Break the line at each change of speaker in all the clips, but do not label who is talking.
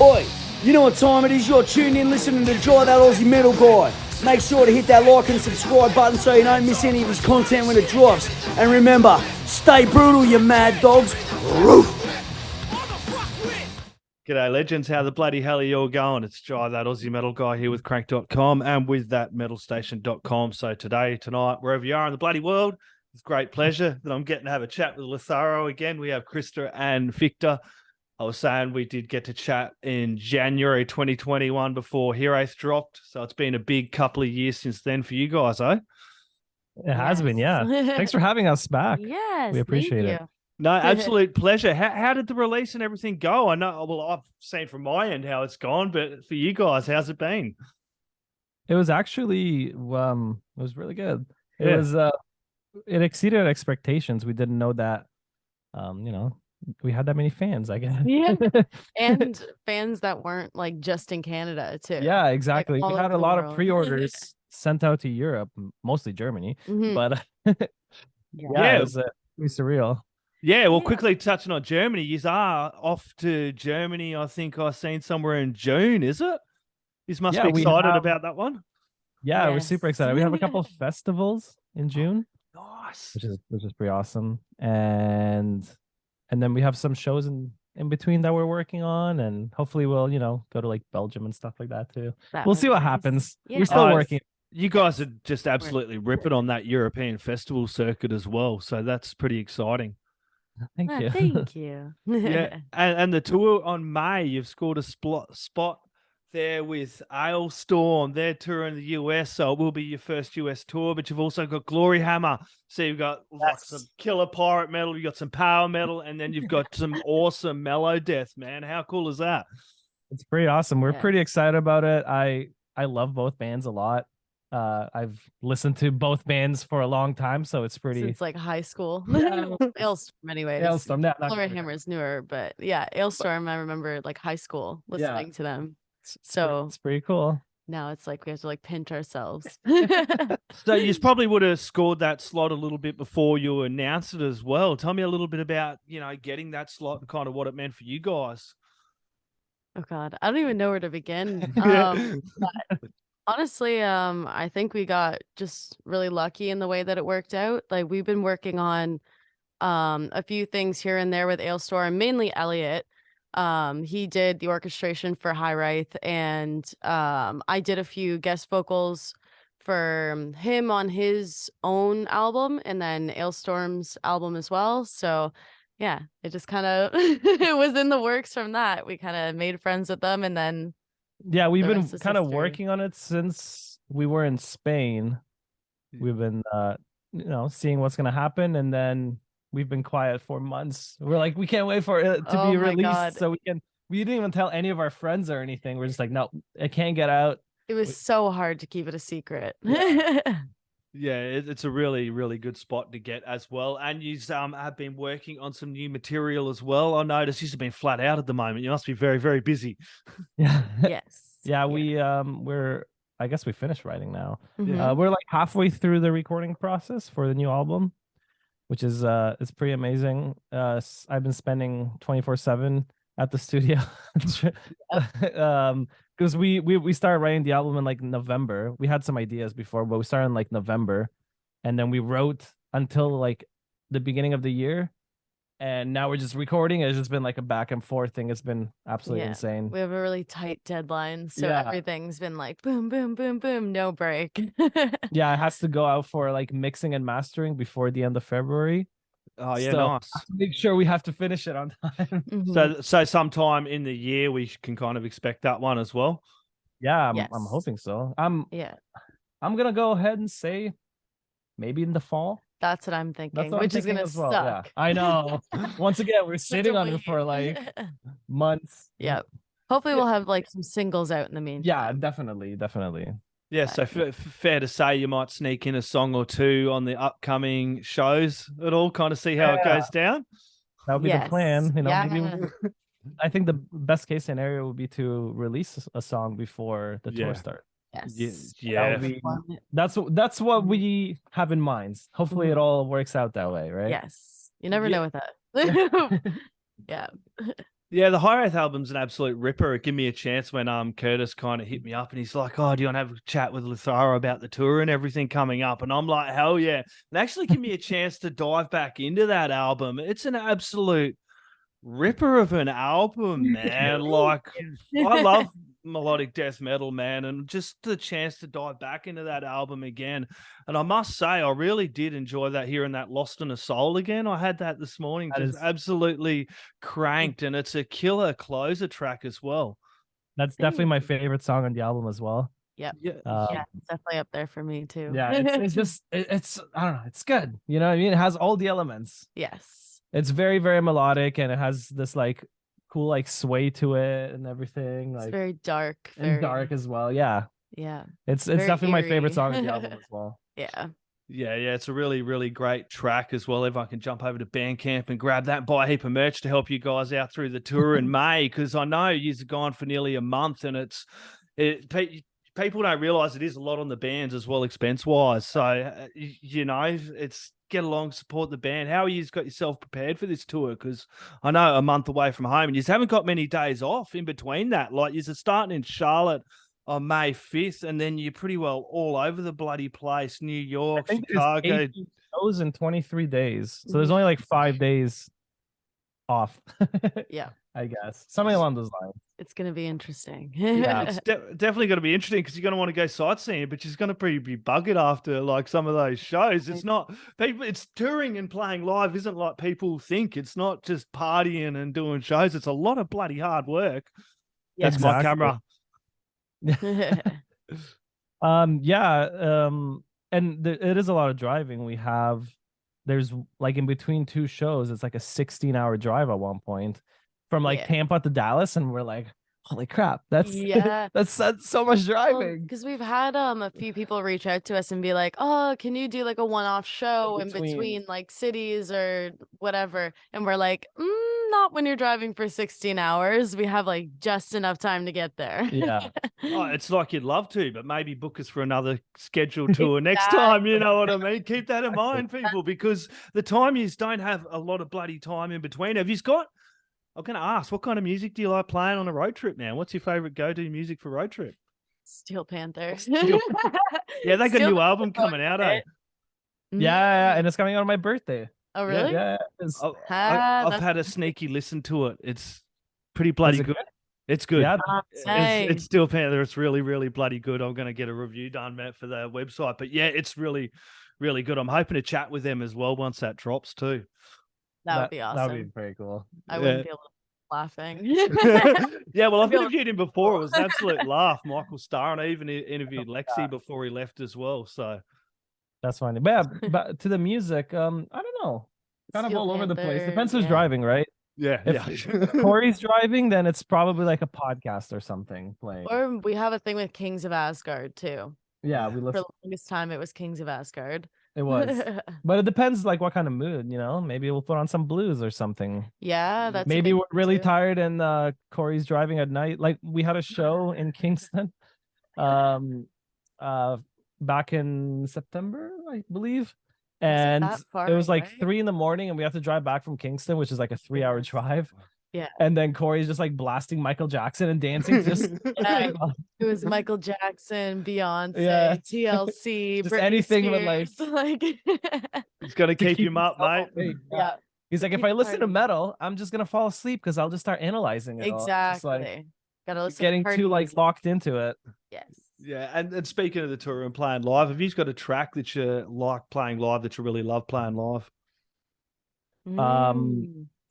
Oi, you know what time it is? You're tuned in listening to Dry That Aussie Metal Guy. Make sure to hit that like and subscribe button so you don't miss any of his content when it drops. And remember, stay brutal, you mad dogs. Roof!
G'day, legends. How the bloody hell are you all going? It's Dry That Aussie Metal Guy here with Crank.com and with that metalstation.com. So today, tonight, wherever you are in the bloody world, it's a great pleasure that I'm getting to have a chat with Lutharo again. We have Krista and Victor. I was saying we did get to chat in January 2021 before Heroes dropped. So it's been a big couple of years since then for you guys, eh?
It has been, yeah. Thanks for having us back.
Yes,
we appreciate it.
No, absolute pleasure. How did the release and everything go? I know, well, I've seen from my end how it's gone, but for you guys, how's it been?
It was actually, it was really good. It was, it exceeded expectations. We didn't know that, we had that many fans, I guess.
Yeah, and fans that weren't like just in Canada too.
Yeah, exactly.
Like,
we had a lot of pre-orders sent out to Europe, mostly Germany, but it was pretty surreal.
Yeah, well, quickly touching on Germany, you are off to Germany. I think I've seen somewhere in June, is it? You must be excited about that one.
Yeah, we're super excited. We have a couple of festivals in June.
Nice.
Which is pretty awesome. And then we have some shows in between that we're working on, and hopefully we'll, go to like Belgium and stuff like that too. We'll see what happens. Yeah. We're still working.
You guys are just absolutely ripping on that European festival circuit as well. So that's pretty exciting.
Thank you.
Thank you.
Yeah, and the tour on May, you've scored a spot there with Alestorm. They're touring the US, so it will be your first US tour, but you've also got Gloryhammer. So you've got lots of killer pirate metal, you've got some power metal, and then you've got some awesome mellow death, man. How cool is that?
It's pretty awesome. We're pretty excited about it. I love both bands a lot. I've listened to both bands for a long time, so it's pretty.
Since like high school. Alestorm, anyways.
Alestorm,
Gloryhammer is newer, but yeah, Alestorm. I remember like high school listening to them. So
it's pretty cool.
Now it's like we have to like pinch ourselves.
So you probably would have scored that slot a little bit before you announced it as well. Tell me a little bit about getting that slot and kind of what it meant for you guys.
Oh God, I don't even know where to begin. But honestly, I think we got just really lucky in the way that it worked out. Like we've been working on a few things here and there with Alestorm, mainly Elliot. He did the orchestration for High Wraith, and I did a few guest vocals for him on his own album, and then Alestorm's album as well. So yeah, it just kind of it was in the works from that. We kind of made friends with them, and then
we've been kind of working on it since we were in Spain. We've been seeing what's gonna happen, and then we've been quiet for months. We're like, we can't wait for it to be released. So we didn't even tell any of our friends or anything. We're just like, no, it can't get out.
It was so hard to keep it a secret.
Yeah, it's a really, really good spot to get as well. And you have been working on some new material as well. I noticed you've been flat out at the moment. You must be very, very busy.
Yeah.
Yes.
I guess we finished writing now.
Mm-hmm.
We're like halfway through the recording process for the new album, which is it's pretty amazing. I've been spending 24/7 at the studio because we started writing the album in like November. We had some ideas before, but we started in like November, and then we wrote until like the beginning of the year, and now we're just recording. It's just been like a back and forth thing. It's been absolutely insane.
We have a really tight deadline, so everything's been like boom, boom, boom, boom, no break.
Yeah, it has to go out for like mixing and mastering before the end of February.
Oh yeah, nice.
Make sure we have to finish it on time.
Mm-hmm.
So sometime in the year we can kind of expect that one as well.
Yeah, I'm hoping so. I'm gonna go ahead and say maybe in the fall.
That's what I'm thinking, which is gonna suck.
Yeah. I know. Once again, we're sitting on it for like months.
Yep. Hopefully we'll have like some singles out in the meantime.
Yeah, definitely.
Yeah, so fair to say you might sneak in a song or two on the upcoming shows at all, kind of see how it goes down.
That would be the plan. I think the best case scenario would be to release a song before the tour starts.
Yes.
Yeah.
That's what we have in mind. Hopefully it all works out that way, right?
Yes. You never know with that. Yeah.
Yeah, the High Wraith album's an absolute ripper. It gave me a chance when Curtis kind of hit me up and he's like, "Oh, do you want to have a chat with Lutharo about the tour and everything coming up?" And I'm like, "Hell yeah!" And actually give me a chance to dive back into that album. It's an absolute ripper of an album, man. Like, I love melodic death metal, man, and just the chance to dive back into that album again. And I must say, I really did enjoy that, hearing that Lost in a Soul again. I had that this morning, just absolutely cranked, and it's a killer closer track as well.
That's definitely my favorite song on the album as well.
Yep. Yeah, it's definitely up there for me too.
Yeah, it's just it's I don't know, it's good. You know what I mean? It has all the elements.
Yes.
It's very, very melodic, and it has this like cool like sway to it and everything.
It's
like
very dark.
And dark as well. Yeah.
Yeah.
It's definitely my favorite song on the album as well.
Yeah.
Yeah, it's a really, really great track as well. Everyone can jump over to Bandcamp and grab that and buy a heap of merch to help you guys out through the tour in May, because I know you've gone for nearly a month, and people don't realize it is a lot on the bands as well, expense-wise. So, it's get along, support the band. How have you got yourself prepared for this tour? Because I know a month away from home, and you haven't got many days off in between that. Like, you're starting in Charlotte on May 5th, and then you're pretty well all over the bloody place. New York, Chicago.
Shows in 23 days. So there's only like 5 days off.
Yeah.
I guess. Something along those lines.
It's going to be interesting.
Yeah, it's definitely going to be interesting, because you're going to want to go sightseeing, but she's going to be buggered after like some of those shows. It's not people. It's touring and playing live isn't like people think. It's not just partying and doing shows. It's a lot of bloody hard work.
Yeah,
That's my camera.
And it is a lot of driving. There's like in between two shows, it's like a 16-hour drive at one point from like Tampa to Dallas, and we're like, holy crap, that's that's so much driving.
Because we've had a few people reach out to us and be like, "Oh, can you do like a one-off show in between like cities or whatever?" And we're like, not when you're driving for 16 hours. We have like just enough time to get there.
Yeah.
It's like you'd love to, but maybe book us for another scheduled tour next time. You know what I mean? Keep that in mind, people, because the time you don't have a lot of bloody time in between. Have you got? I'm going to ask, what kind of music do you like playing on a road trip now? What's your favorite go-to music for road trip?
Steel Panther.
Yeah, they got a new album coming out, eh?
Yeah, and it's coming out on my birthday.
Oh, really?
Yeah.
I've had a sneaky listen to it. It's pretty bloody good. It's good.
Yeah,
it's Steel Panther. It's really, really bloody good. I'm going to get a review done, Matt, for the website. But yeah, it's really, really good. I'm hoping to chat with them as well once that drops too.
That would be awesome.
That would be very cool.
I wouldn't be able to laughing.
Yeah, well, I've interviewed him before. It was an absolute laugh. Michael Starr, and I even interviewed Lexi before he left as well. So
that's funny. But yeah, but to the music, I don't know. Kind of all over the place. Depends who's driving, right?
Yeah.
If Corey's driving, then it's probably like a podcast or something playing.
Or we have a thing with Kings of Asgard too.
Yeah, we listen.
For the longest time, it was Kings of Asgard.
It was, but it depends like what kind of mood, maybe we'll put on some blues or something.
Yeah, that's
maybe we're really tired and Corey's driving at night. Like we had a show in Kingston back in September, I believe, and it was like 3 a.m, and we have to drive back from Kingston, which is like a 3-hour drive.
Yeah.
And then Corey's just like blasting Michael Jackson and dancing. Just
it was Michael Jackson, Beyonce, TLC,
just
Britney
anything
Spears.
with like
it's gonna keep him up, mate.
Yeah.
He's like, if I listen to metal, I'm just gonna fall asleep because I'll just start analyzing it.
Exactly. Gotta listen.
Getting too like locked into it.
Yes.
Yeah, and speaking of the tour and playing live, have you got a track that you like playing live that you really love playing live?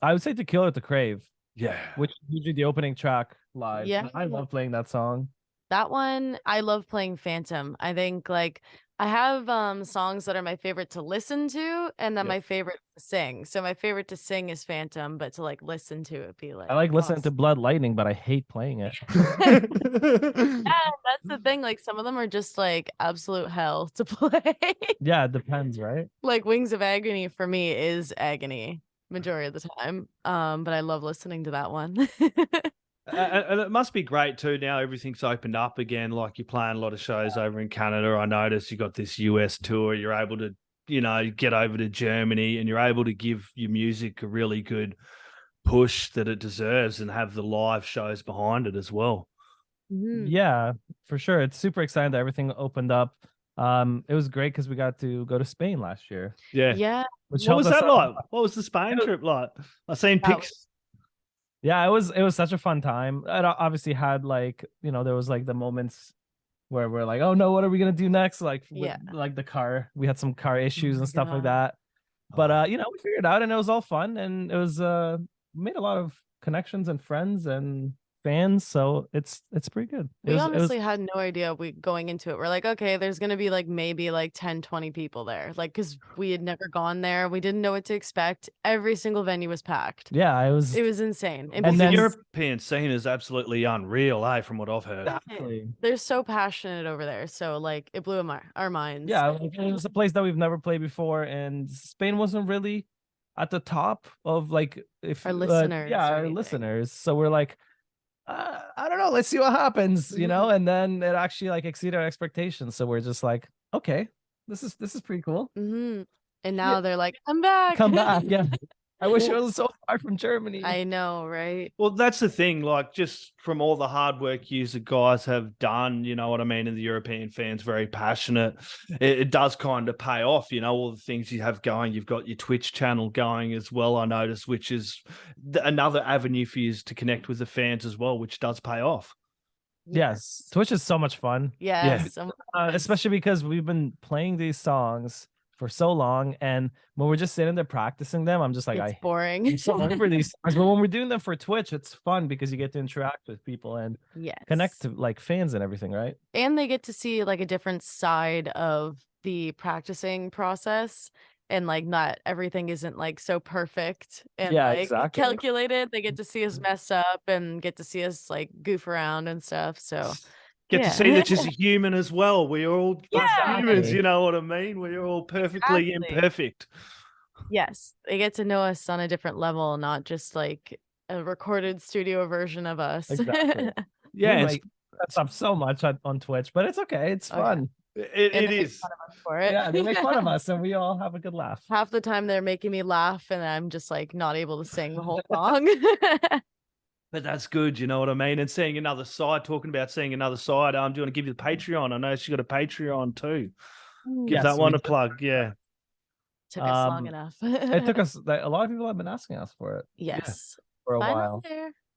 I would say To Kill or To Crave.
Yeah.
Which is usually the opening track live.
Yeah.
I love playing that song.
That one, I love playing Phantom. I think like I have songs that are my favorite to listen to and then my favorite to sing. So my favorite to sing is Phantom, but to like listen to it be like
I like listening to Blood Lightning, but I hate playing it.
Yeah, that's the thing. Like some of them are just like absolute hell to play.
Yeah, it depends, right?
Like Wings of Agony for me is agony majority of the time. But I love listening to that one.
And it must be great too. Now everything's opened up again. Like you're playing a lot of shows over in Canada. I noticed you got this US tour. You're able to, get over to Germany and you're able to give your music a really good push that it deserves and have the live shows behind it as well.
Yeah, for sure. It's super exciting that everything opened up. It was great because we got to go to Spain last year.
Yeah.
What was that like? What was the Spain trip like? I seen pics.
Yeah, it was such a fun time. It obviously had like, there was like the moments where we're like, oh no, what are we gonna do next? Like like the car. We had some car issues and stuff like that. But we figured it out and it was all fun, and it was made a lot of connections and friends and fans, so it's pretty good.
We honestly had no idea going into it. We're like, okay, there's gonna be like maybe like 10, 20 people there, like, because we had never gone there. We didn't know what to expect. Every single venue was packed.
Yeah, it was
insane.
And the European scene is absolutely unreal, from what I've heard.
Exactly.
They're so passionate over there, so like it blew our minds.
Yeah, it was a place that we've never played before, and Spain wasn't really at the top of like
our listeners.
Our listeners. So we're like, I don't know, let's see what happens, and then it actually like exceeded our expectations. So we're just like, okay, this is pretty cool.
And now they're like, come back.
Yeah. I wish it was so far from Germany.
I know, right?
Well, that's the thing, like, just from all the hard work you guys have done, you know what I mean, and the European fans very passionate, it does kind of pay off, all the things you have going. You've got your Twitch channel going as well, I noticed, which is another avenue for you to connect with the fans as well, which does pay off.
Yes. Twitch is so much fun.
Yeah.
Especially because we've been playing these songs for so long, and when we're just sitting there practicing them, I'm just like,
it's boring.
I'm so over these songs. But when we're doing them for Twitch, it's fun because you get to interact with people and connect to like fans and everything, right?
And they get to see like a different side of the practicing process, and like not everything isn't like so perfect and calculated. They get to see us mess up and get to see us like goof around and stuff. So
get to see that just a human as well. We're all humans, you know what I mean? We're all perfectly imperfect.
Yes, they get to know us on a different level, not just like a recorded studio version of us.
Exactly. It's up so much on Twitch, but it's okay. It's fun.
It is.
For it.
Yeah, they make fun of us, and we all have a good laugh.
Half the time they're making me laugh, and I'm just like not able to sing the whole song.
But that's good, you know what I mean? And seeing another side, talking about seeing another side, do you want to give you the Patreon? I know she's got a Patreon too. Give that one a plug, yeah.
Took us long enough.
It took us, a lot of people have been asking us for it.
Yes.
For a while.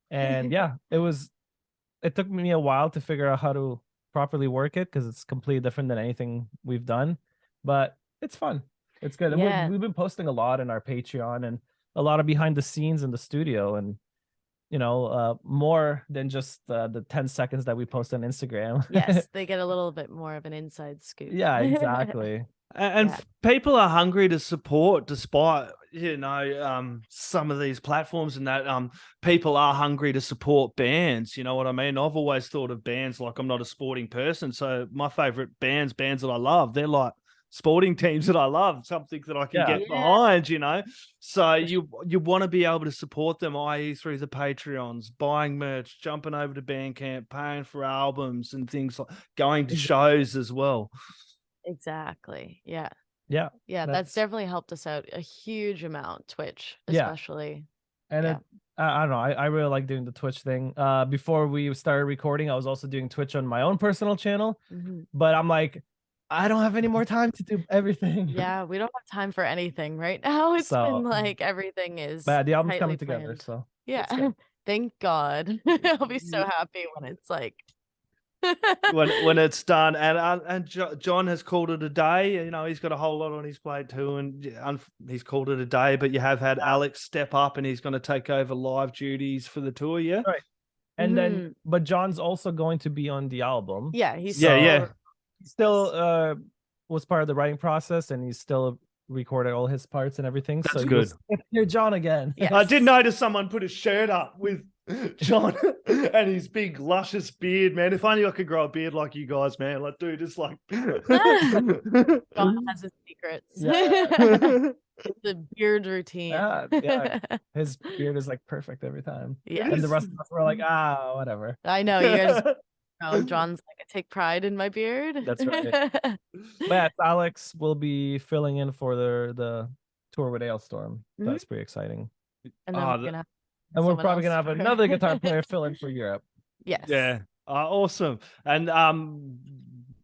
And it took me a while to figure out how to properly work it, because it's completely different than anything we've done. But it's fun. It's good. And we've been posting a lot in our Patreon, and a lot of behind the scenes in the studio, and more than just the 10 seconds that we post on Instagram.
Yes, they get a little bit more of an inside scoop.
Yeah, exactly.
And people are hungry to support, despite some of these platforms, and that people are hungry to support bands. You know what I mean? I've always thought of bands like, I'm not a sporting person, so my favorite bands that I love, they're like sporting teams that I love, something that I can get behind, So you want to be able to support them, i.e. through the Patreons, buying merch, jumping over to Bandcamp, paying for albums and things, like going to shows as well.
Exactly. Yeah.
That's
definitely helped us out a huge amount. Twitch, especially.
And I don't know. I really like doing the Twitch thing. Before we started recording, I was also doing Twitch on my own personal channel, but I'm like, I don't have any more time to do everything.
Yeah, we don't have time for anything right now. It's been like everything is.
But the album's coming together, so
thank God. I'll be so happy when it's like
when it's done. And John has called it a day. He's got a whole lot on his plate too, and he's called it a day. But you have had Alex step up, and he's going to take over live duties for the tour. Yeah,
right. And then, but John's also going to be on the album.
Yeah, he's
still was part of the writing process, and he's still recorded all his parts and everything.
That's good.
You're John again.
Yes.
I did notice someone put a shirt up with John and his big luscious beard, man. If only I could grow a beard like you guys, man. Like, dude, it's like
John has his secrets. The beard routine.
Yeah. His beard is like perfect every time.
Yeah.
And the rest of us were like, whatever.
I know, you guys. John's like, I take pride in my beard.
That's right. But Alex will be filling in for the tour with Alestorm. That's pretty exciting.
And then we're gonna have
And we're
someone
probably gonna
else
have
for-
another guitar player fill in for Europe.
Yes.
Yeah. Awesome. And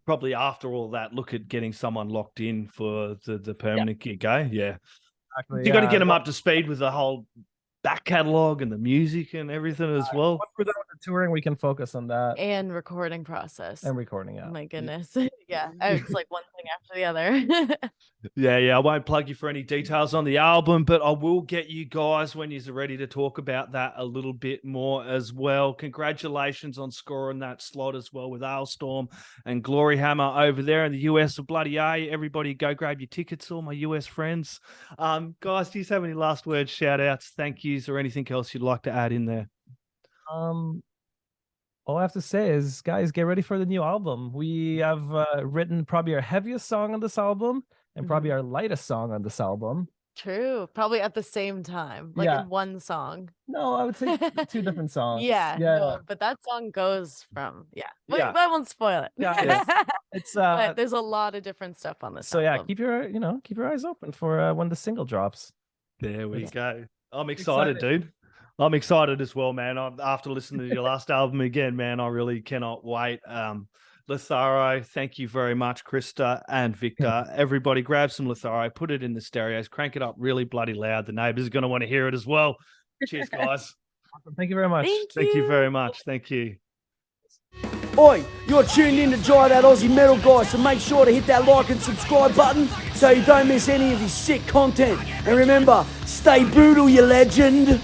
probably after all that, look at getting someone locked in for the permanent gig, eh? Yeah.
Exactly.
You got to get them up to speed with the whole back catalog and the music and everything as well.
Once we're done with the touring, we can focus on that
And recording process.
and recording. Yeah.
Oh my goodness. Yeah. It's like one thing after the other.
Yeah. I won't plug you for any details on the album, but I will get you guys when you're ready to talk about that a little bit more as well. Congratulations on scoring that slot as well with Alestorm and Gloryhammer over there in the US. Bloody A. Everybody go grab your tickets, all my US friends. Guys, do you have any last words, shout outs, thank yous, or anything else you'd like to add in there?
All I have to say is, guys, get ready for the new album. We have written probably our heaviest song on this album and probably our lightest song on this album.
True. Probably at the same time, like in one song.
No, I would say two different songs.
Yeah. No, but that song goes from
Yeah.
I won't spoil it.
Yeah, it's
But there's a lot of different stuff on this.
so yeah,
album.
keep your eyes open for when the single drops.
There we go. I'm excited, dude. I'm excited as well, man. After listening to your last album again, man, I really cannot wait. Lutharo, thank you very much, Krista and Victor. Everybody grab some Lutharo, put it in the stereos, crank it up really bloody loud. The neighbors are going to want to hear it as well. Cheers, guys.
Awesome. Thank you very much.
Thank you very much. Thank you.
Oi, you're tuned in to Jai That Aussie Metal Guy, so make sure to hit that like and subscribe button so you don't miss any of his sick content. And remember, stay brutal, you legend.